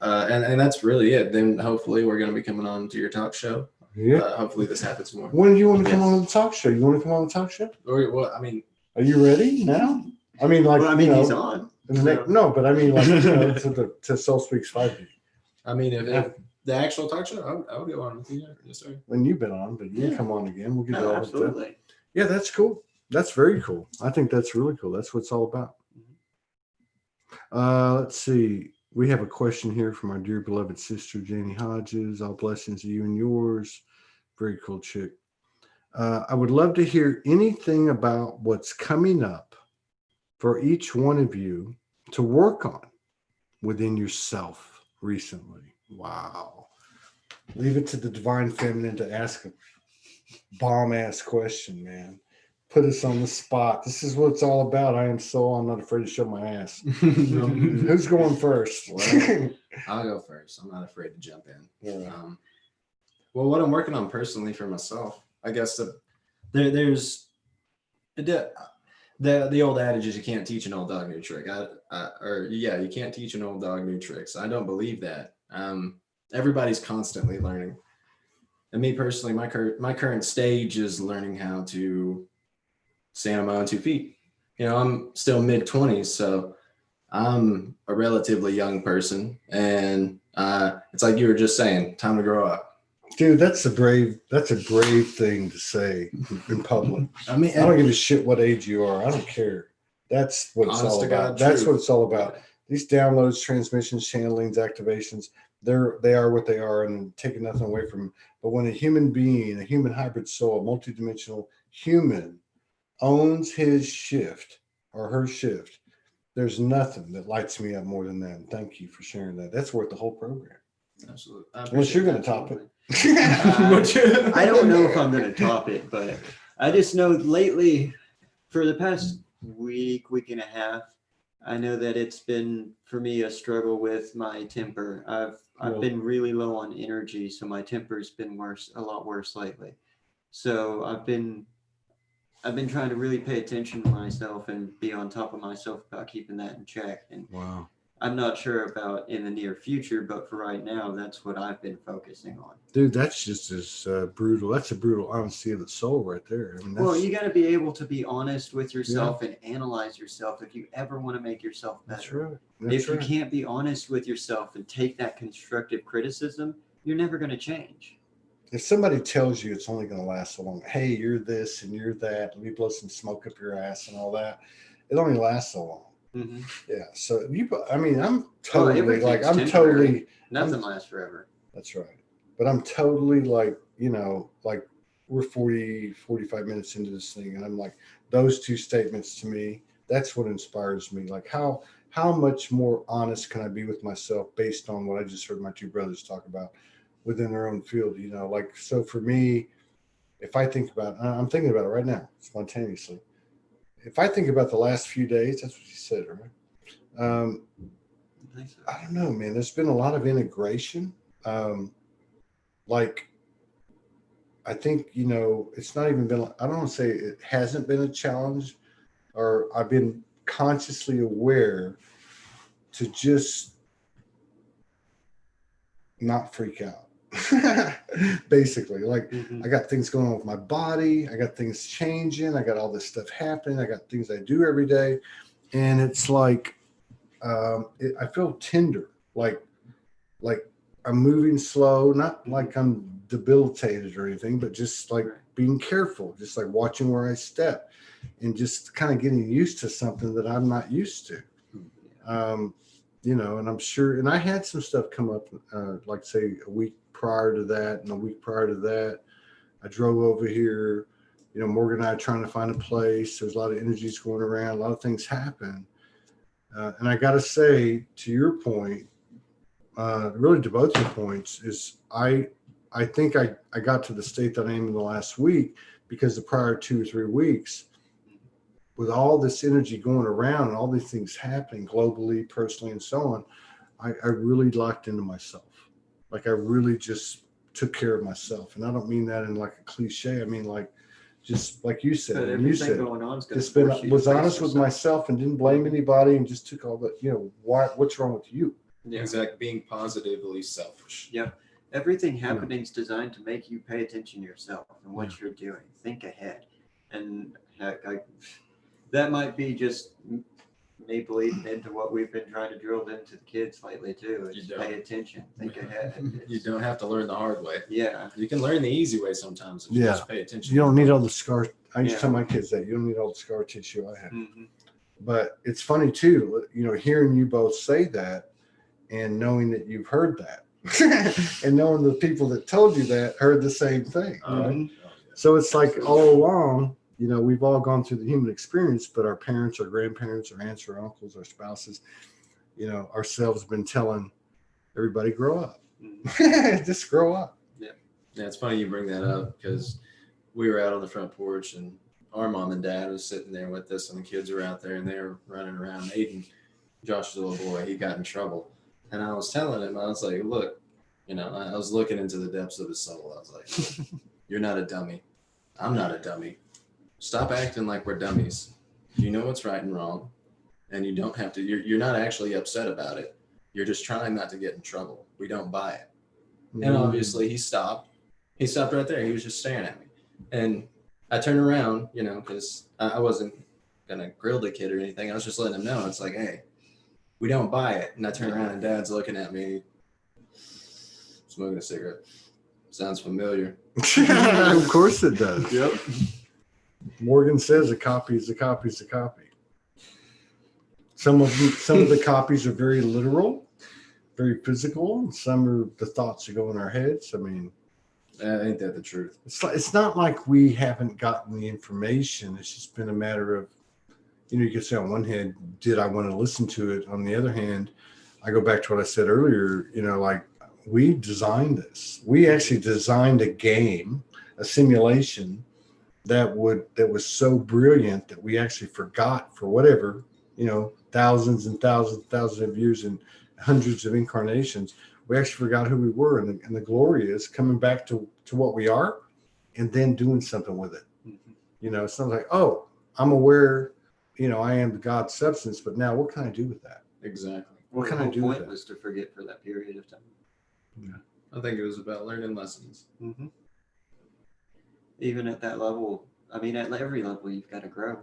and that's really it. Then hopefully we're going to be coming on to your talk show. Yeah. Hopefully this happens more. When do you want to come on the talk show? You want to come on the talk show? Or well, I mean, Are you ready now? I mean, like, he's on. No, but I mean, like, to Soul Speaks 5D. I mean, if the actual talk show, I would go on with you. Yes, sir. When you've been on, but you can come on again. We'll get it all done. Absolutely. Yeah, that's cool. That's very cool. I think that's really cool. That's what it's all about. Let's see. We have a question here from our dear beloved sister, Janie Hodges. All blessings to you and yours. Very cool chick. I would love to hear anything about what's coming up for each one of you to work on within yourself recently. Wow. Leave it to the divine feminine to ask a bomb-ass question, man. Put us on the spot. This is what it's all about. I'm not afraid to show my ass. Who's going first? Well, I'll go first. I'm not afraid to jump in. Yeah. Well, what I'm working on personally for myself, I guess there's the old adage is you can't teach an old dog new trick. You can't teach an old dog new tricks. I don't believe that. Everybody's constantly learning. And me personally, my current stage is learning how to stand on my own 2 feet. I'm still mid-20s, so I'm a relatively young person, and it's like you were just saying, time to grow up. Dude, that's a brave thing to say in public. I mean, I don't give a shit what age you are. I don't care. That's what it's all about. That's what it's all about. These downloads, transmissions, channelings, activations, they are what they are, and taking nothing away from them. But when a human being, a human hybrid soul, multidimensional human owns his shift or her shift, there's nothing that lights me up more than that. And thank you for sharing that. That's worth the whole program. Absolutely. Unless you're going to top it. I don't know if I'm going to top it, but I just know lately, for the past week and a half, I know that it's been for me a struggle with my temper. I've been really low on energy, so my temper's been a lot worse lately. So I've been trying to really pay attention to myself and be on top of myself about keeping that in check. And Wow. I'm not sure about in the near future, but for right now, that's what I've been focusing on. Dude, that's just as brutal. That's a brutal honesty of the soul right there. I mean, well, you got to be able to be honest with yourself and analyze yourself if you ever want to make yourself better. That's right. If you can't be honest with yourself and take that constructive criticism, you're never going to change. If somebody tells you it's only going to last so long, hey, you're this and you're that, let me blow some smoke up your ass and all that, it only lasts so long. Mm-hmm. Yeah. So I'm totally nothing lasts forever. That's right. But I'm totally like we're 45 minutes into this thing. And I'm like, those two statements to me, that's what inspires me. Like how much more honest can I be with myself based on what I just heard my two brothers talk about within their own field, so for me, if I think about it, I'm thinking about it right now, spontaneously. If I think about the last few days, that's what you said, right? I don't know, man. There's been a lot of integration. I think, it's not even been, I don't want to say it hasn't been a challenge, or I've been consciously aware to just not freak out. Basically, like Mhm. I got things going on with my body. I got things changing. I got all this stuff happening. I got things I do every day. And it's like, I feel tender, like I'm moving slow, not like I'm debilitated or anything, but just like Right. being careful, just like watching where I step and just kind of getting used to something that I'm not used to. Um, and I'm sure, and I had some stuff come up, like say a week prior to that and a week prior to that. I drove over here, Morgan and I are trying to find a place. There's a lot of energies going around, a lot of things happen. And I got to say, to your point, really to both your points, is I think I got to the state that I am in the last week because the prior 2 or 3 weeks, with all this energy going around and all these things happening globally, personally, and so on, I really locked into myself. Like I really just took care of myself. And I don't mean that in like a cliche. I mean like just like you said, But and you everything said, going on is going to just been force you was to face honest with yourself. myself and didn't blame anybody and just took all the, what's wrong with you? Yeah. Exactly. Being positively selfish. Yep. Everything happening is designed to make you pay attention to yourself and what you're doing. Think ahead. And heck, that might be just me bleeding into what we've been trying to drill into the kids lately too. Is pay attention, think ahead. You don't have to learn the hard way. Yeah. You can learn the easy way sometimes if you just pay attention. You don't need all the scar. I used to tell my kids that you don't need all the scar tissue I have. Mm-hmm. But it's funny too, hearing you both say that and knowing that you've heard that and knowing the people that told you that heard the same thing. Right? Mm-hmm. So it's like all along, we've all gone through the human experience, but our parents, our grandparents, our aunts, our uncles, our spouses, ourselves have been telling everybody grow up. Mm-hmm. Just grow up. Yeah, it's funny you bring that up because we were out on the front porch and our mom and dad was sitting there with us and the kids were out there and they were running around. Aiden, Josh's little boy, he got in trouble. And I was telling him, I was like, look, I was looking into the depths of his soul. I was like, you're not a dummy. I'm not a dummy. Stop acting like we're dummies. You know what's right and wrong. And you don't have to, you're not actually upset about it. You're just trying not to get in trouble. We don't buy it. And obviously he stopped. He stopped right there. He was just staring at me. And I turned around, because I wasn't going to grill the kid or anything. I was just letting him know. It's like, hey, we don't buy it. And I turn around and Dad's looking at me, smoking a cigarette. Sounds familiar. Of course it does. Yep. Morgan says a copy is a copy is a copy. Some of the copies are very literal, very physical, and some are the thoughts that go in our heads. I mean, ain't that the truth? It's not like we haven't gotten the information. It's just been a matter of, you can say on one hand, did I want to listen to it? On the other hand, I go back to what I said earlier, like we designed this. We actually designed a game, a simulation that was so brilliant that we actually forgot for whatever, thousands and thousands and thousands of years and hundreds of incarnations. We actually forgot who we were. And the glory is coming back to what we are and then doing something with it. Mm-hmm. It's not like, oh, I'm aware, I am God's substance, but now what can I do with that? Exactly. What can I do with that? The point was to forget for that period of time. Yeah. I think it was about learning lessons. Mm-hmm. Even at that level, I mean, at every level, you've got to grow.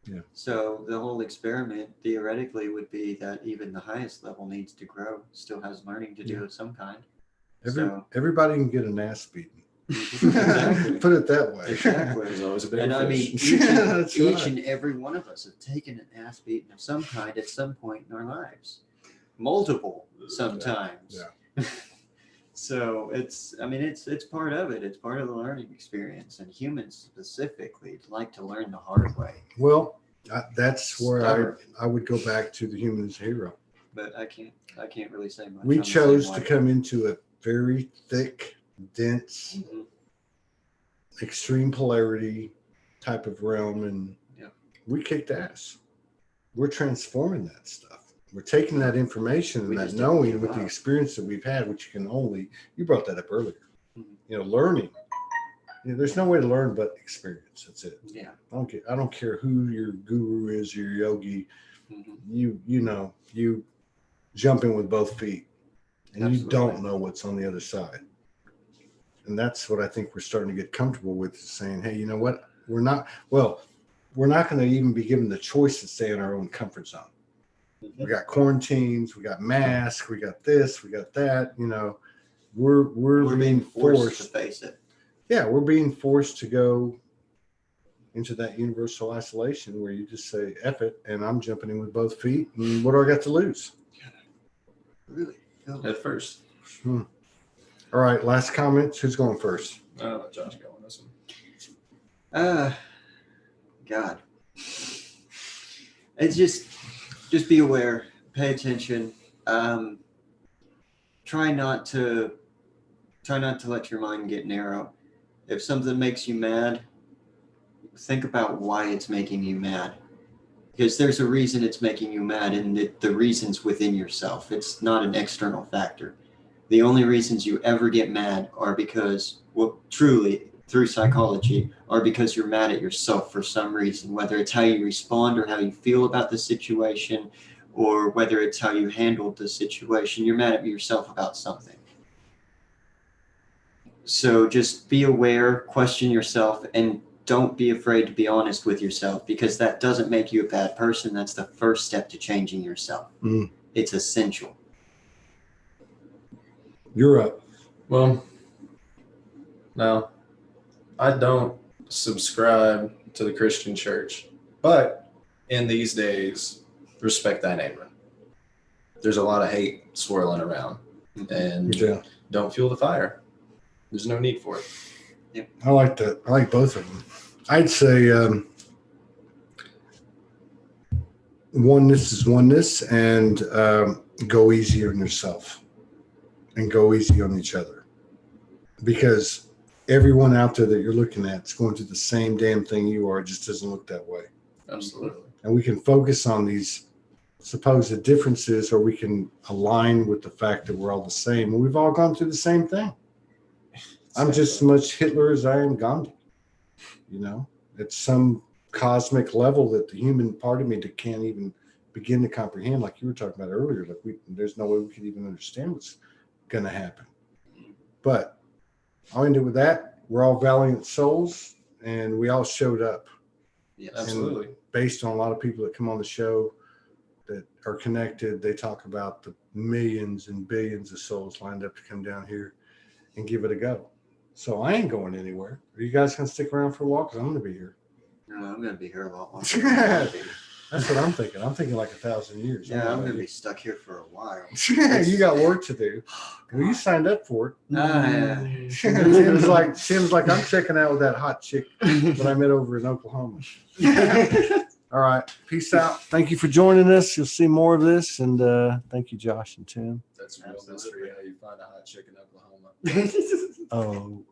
Yeah. So the whole experiment theoretically would be that even the highest level needs to grow, still has learning to do of some kind. Everybody can get an ass beaten. Exactly. Put it that way. Exactly. There's always a bigger And I mean, fish. each and every one of us have taken an ass beating of some kind at some point in our lives. Multiple sometimes. Yeah. So it's part of it. It's part of the learning experience. And humans specifically like to learn the hard way. Well, that's where I would go back to the human as a hero. But I can't really say much. We chose to come into a very thick, dense, extreme polarity type of realm, and we kicked ass. We're transforming that stuff. We're taking that information and that knowing with the experience that we've had, which you brought that up earlier, learning. There's no way to learn but experience. That's it. Yeah. I don't care who your guru is, your yogi. Mm-hmm. You jump in with both feet and you don't know what's on the other side. And that's what I think we're starting to get comfortable with, is saying, hey, you know what? We're not going to even be given the choice to stay in our own comfort zone. We got quarantines, we got masks, we got this, we got that. You know, we're being forced to face it. Yeah, we're being forced to go into that universal isolation where you just say, F it, and I'm jumping in with both feet. And what do I got to lose? Really? At first. All right, last comments. Who's going first? I'll let Josh go on this one. God. It's just be aware, pay attention. Try not to let your mind get narrow. If something makes you mad, think about why it's making you mad. Because there's a reason it's making you mad, and the reason's within yourself. It's not an external factor. The only reasons you ever get mad are because, well, truly, through psychology, are because you're mad at yourself for some reason, whether it's how you respond or how you feel about the situation, or whether it's how you handled the situation. You're mad at yourself about something. So just be aware, question yourself, and don't be afraid to be honest with yourself, because that doesn't make you a bad person. That's the first step to changing yourself. It's essential. You're up. Well, now, I don't subscribe to the Christian church, but in these days, respect thy neighbor. There's a lot of hate swirling around, and don't fuel the fire. There's no need for it. Yep. I like that. I like both of them. I'd say oneness is oneness, and go easy on yourself and go easy on each other, because everyone out there that you're looking at is going through the same damn thing you are. It just doesn't look that way. Absolutely. And we can focus on these supposed differences, or we can align with the fact that we're all the same, and we've all gone through the same thing. I'm just as much Hitler as I am Gandhi. You know, it's some cosmic level that the human part of me that can't even begin to comprehend, like you were talking about earlier. Like there's no way we could even understand what's going to happen. But I'll end it with that. We're all valiant souls, and we all showed up. Yes. Absolutely. And based on a lot of people that come on the show that are connected, they talk about the millions and billions of souls lined up to come down here and give it a go. So I ain't going anywhere. Are you guys going to stick around for a while? Because I'm going to be here. No, I'm going to be here a lot longer. That's what I'm thinking. I'm thinking like 1,000 years. Yeah, I'm going to be stuck here for a while. You got work to do. Well, you signed up for it. Yeah. Seems like I'm checking out with that hot chick that I met over in Oklahoma. All right. Peace out. Thank you for joining us. You'll see more of this. And thank you, Josh and Tim. That's a real mystery how you find a hot chick in Oklahoma. Oh.